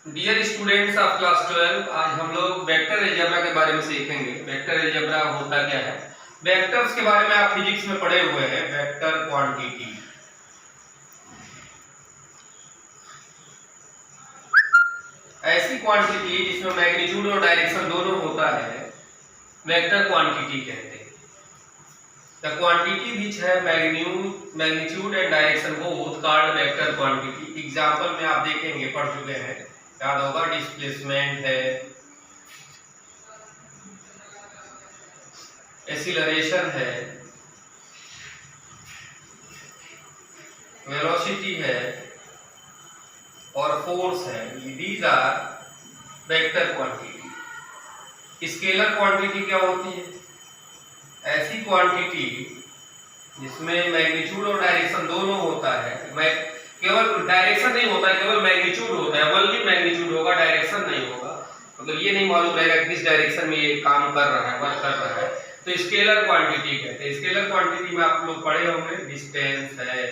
Dear students of class 12, आज हम लोग वेक्टर अलजेब्रा के बारे में सीखेंगे। वेक्टर अलजेब्रा होता क्या है? वेक्टर्स के बारे में आप फिजिक्स में पढ़े हुए हैं। वेक्टर क्वांटिटी, ऐसी क्वांटिटी जिसमें मैग्नीट्यूड और डायरेक्शन दोनों होता है, वेक्टर क्वांटिटी कहते हैं। द क्वांटिटी विच है magnitude and direction both called vector quantity. Example में आप देखेंगे, पढ़ चुके हैं, याद होगा। डिस्प्लेसमेंट है, एक्सीलरेशन है, वेलोसिटी है और फोर्स है। These are vector quantity. Scalar quantity क्या होती है? ऐसी क्वांटिटी जिसमें मैग्नीट्यूड और डायरेक्शन दोनों होता है। केवल डायरेक्शन नहीं होता है, केवल मैग्नीट्यूड होता है। ओनली मैग्नीट्यूड होगा, डायरेक्शन नहीं होगा। मतलब ये नहीं मालूम रहेगा किस डायरेक्शन में ये काम कर रहा है, वर्क कर रहा है। तो स्केलर क्वांटिटी कहते हैं। स्केलर क्वांटिटी में आप लोग पढ़े होंगे, डिस्टेंस है,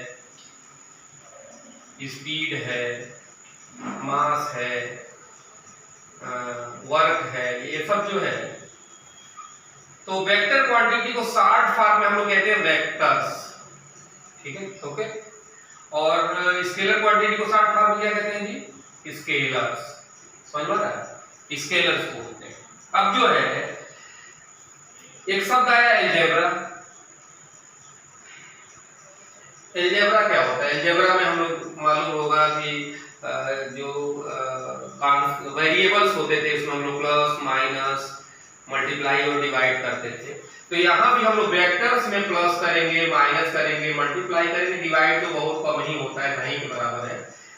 स्पीड है, मास है, वर्क है, ये सब जो है। तो वेक्टर क्वांटिटी को शॉर्ट फॉर्म में हम लोग कहते हैं वेक्टर्स, ठीक है, ओके। और स्केलर क्वांटिटी को शॉर्ट फॉर्म में क्या कहते हैं जी? स्केलर्स। समझ में आ रहा है? स्केलर्स बोलते हैं। अब जो है एक शब्द आया अलजेब्रा। अलजेब्रा क्या होता है? अलजेब्रा में हम लोग मालूम होगा कि जो वेरिएबल्स होते थे, उसमें हम लोग प्लस माइनस मल्टीप्लाई और डिवाइड करते थे। तो यहाँ भी हम लोग वेक्टर्स में प्लस करेंगे, माइनस करेंगे, मल्टीप्लाई करेंगे, डिवाइड तो बहुत कम ही होता है, नहीं के बराबर है।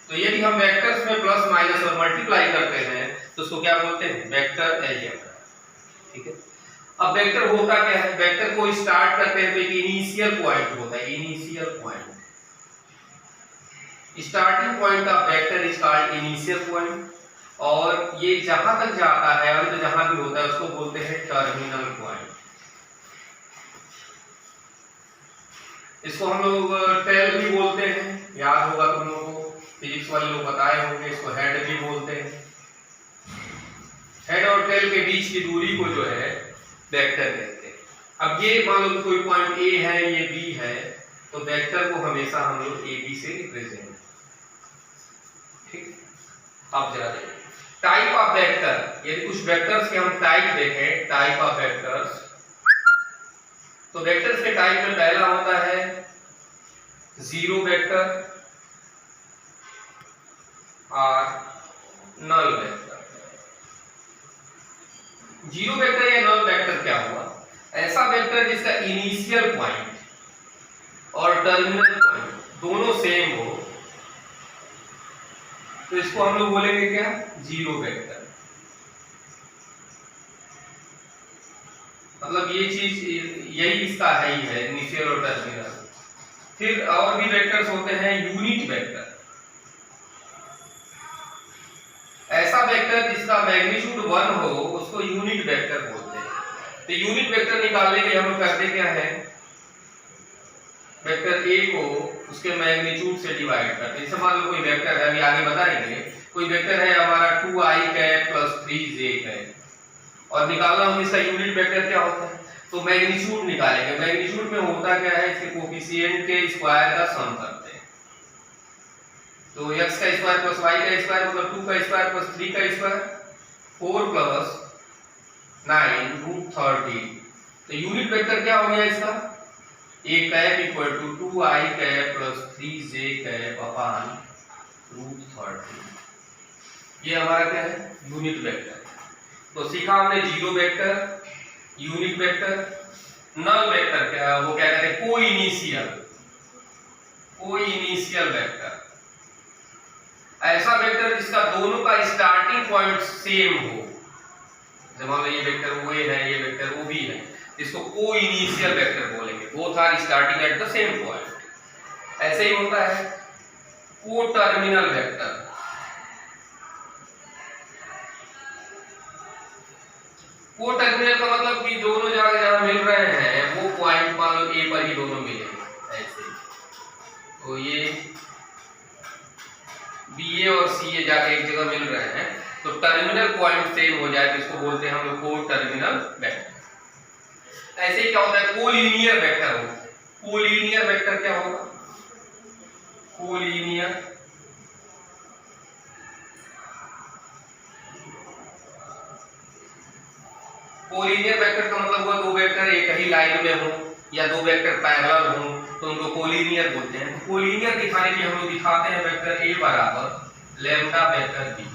तो यदि हम वेक्टर्स में प्लस माइनस और मल्टीप्लाई करते हैं तो उसको क्या बोलते हैं? वेक्टर अलजेब्रा, ठीक है। अब वेक्टर होता क्या है? वेक्टर को स्टार्ट करते हैं तो एक इनिशियल पॉइंट होता है। Initial point, starting point of vector is called initial point. और ये जहां तक जाता है, और जहां भी होता है, उसको बोलते हैं टर्मिनल पॉइंट। इसको हम लोग टेल भी बोलते हैं, याद होगा तुम लोगों को, फिजिक्स वाले लोग बताए होंगे। इसको हेड भी बोलते हैं। हेड और टेल के बीच की दूरी को जो है वेक्टर कहते हैं। अब ये मान लो कोई पॉइंट ए है, ये बी है, तो वेक्टर को हमेशा हम लोग ए बी से रिप्रेजेंट, ठीक। अब जरा देखिए टाइप ऑफ वेक्टर। यदि कुछ वेक्टर्स के हम टाइप देखें, टाइप ऑफ वेक्टर्स, तो वेक्टर्स के टाइप में पहला होता है जीरो वेक्टर और नल वेक्टर। जीरो वेक्टर या नल वेक्टर क्या हुआ? ऐसा वेक्टर जिसका इनिशियल पॉइंट और टर्मिनल पॉइंट दोनों सेम हो, तो इसको हम लोग बोलेंगे क्या? Zero vector. मतलब ये चीज यही इसका है ही है, इनिशियल और टर्मिनल। फिर और भी वेक्टर्स होते हैं यूनिट वेक्टर। ऐसा वेक्टर जिसका मैग्नीट्यूड 1 हो, उसको यूनिट वेक्टर बोलते हैं। तो यूनिट वेक्टर निकालने के लिए हम लोग करते क्या है? वेक्टर ए को उसके मैग्नीट्यूड से डिवाइड करते हैं। जैसे मान लो कोई वेक्टर है, अभी आगे बताएंगे, कोई वेक्टर है हमारा 2i cap plus 3j cap, और निकालना हो इसका यूनिट वेक्टर क्या होता है, तो मैग्नीट्यूड निकालेंगे। मैग्नीट्यूड में होता क्या है? इसके कोफिशिएंट के स्क्वायर का सम करते हैं। तो x का स्क्वायर प्लस y का स्क्वायर मतलब 2 का स्क्वायर प्लस 3 का स्क्वायर, 4 प्लस 9 रूट 13। तो यूनिट वेक्टर क्या हो गया इसका? a cap equal to 2i cap plus 3j cap upon root 13। ये हमारा क्या है? Unit vector. तो सीखा हमने zero vector, unit vector, null vector क्या, वो क्या कहते हैं? कोइनिशियल। कोइनिशियल वेक्टर ऐसा वेक्टर जिसका दोनों का स्टार्टिंग पॉइंट सेम हो। जब मान लो ये वेक्टर वो है, ये वेक्टर वो भी है, इसको कोइनिशियल वेक्टर बोलेंगे। Both are starting at the same point. ऐसे ही होता है को टर्मिनल वेक्टर। को टर्मिनल का मतलब कि दोनों जगह जहां मिल रहे हैं वो पॉइंट मान लो ए पर ही दोनों मिलेंगे, ऐसे। तो ये बी ए और सी ए जाके एक जगह मिल रहे हैं तो टर्मिनल पॉइंट सेम हो जाए तो इसको बोलते हैं हम लोग को टर्मिनल वेक्टर। ऐसे ही क्या होता है, कोलिनियर वेक्टर होता है। कोलिनियर वेक्टर क्या होगा, कोलिनियर कोलिनियर वेक्टर का मतलब हुआ दो वेक्टर एक ही लाइन में हो या दो वेक्टर पैरेलल हो तो उनको कोलिनियर बोलते हैं। कोलिनियर दिखाने के लिए हम लोग दिखाते हैं वेक्टर ए बराबर लैम्डा वेक्टर बी।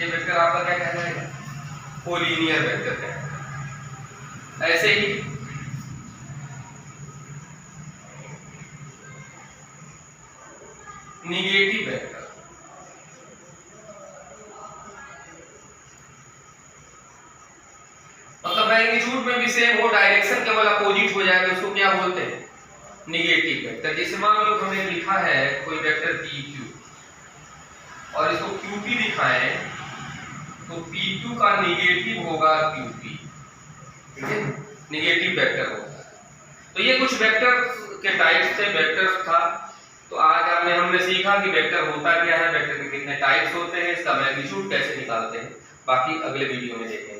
ये वेक्टर आपका क्या कहलाएगा, कोलिनियर वेक्टर कहलाएगा। ऐसे ही निगेटिव वेक्टर, मतलब मैग्नीट्यूड में भी सेम हो, डायरेक्शन केवल अपोजिट हो जाए तो उसको क्या बोलते हैं, निगेटिव वेक्टर। जैसे मान लो हमने लिखा है कोई वेक्टर पी क्यू और इसको क्यू पी दिखाएं तो पी क्यू का निगेटिव होगा क्यू पी, ठीक है, निगेटिव वेक्टर होगा। तो ये कुछ वेक्टर के टाइप्स थे, वेक्टर्स था। तो आज हमने सीखा कि वेक्टर होता क्या है, वेक्टर के कितने टाइप्स होते हैं, इसका मैग्नीट्यूड कैसे निकालते हैं। बाकी अगले वीडियो में देखेंगे।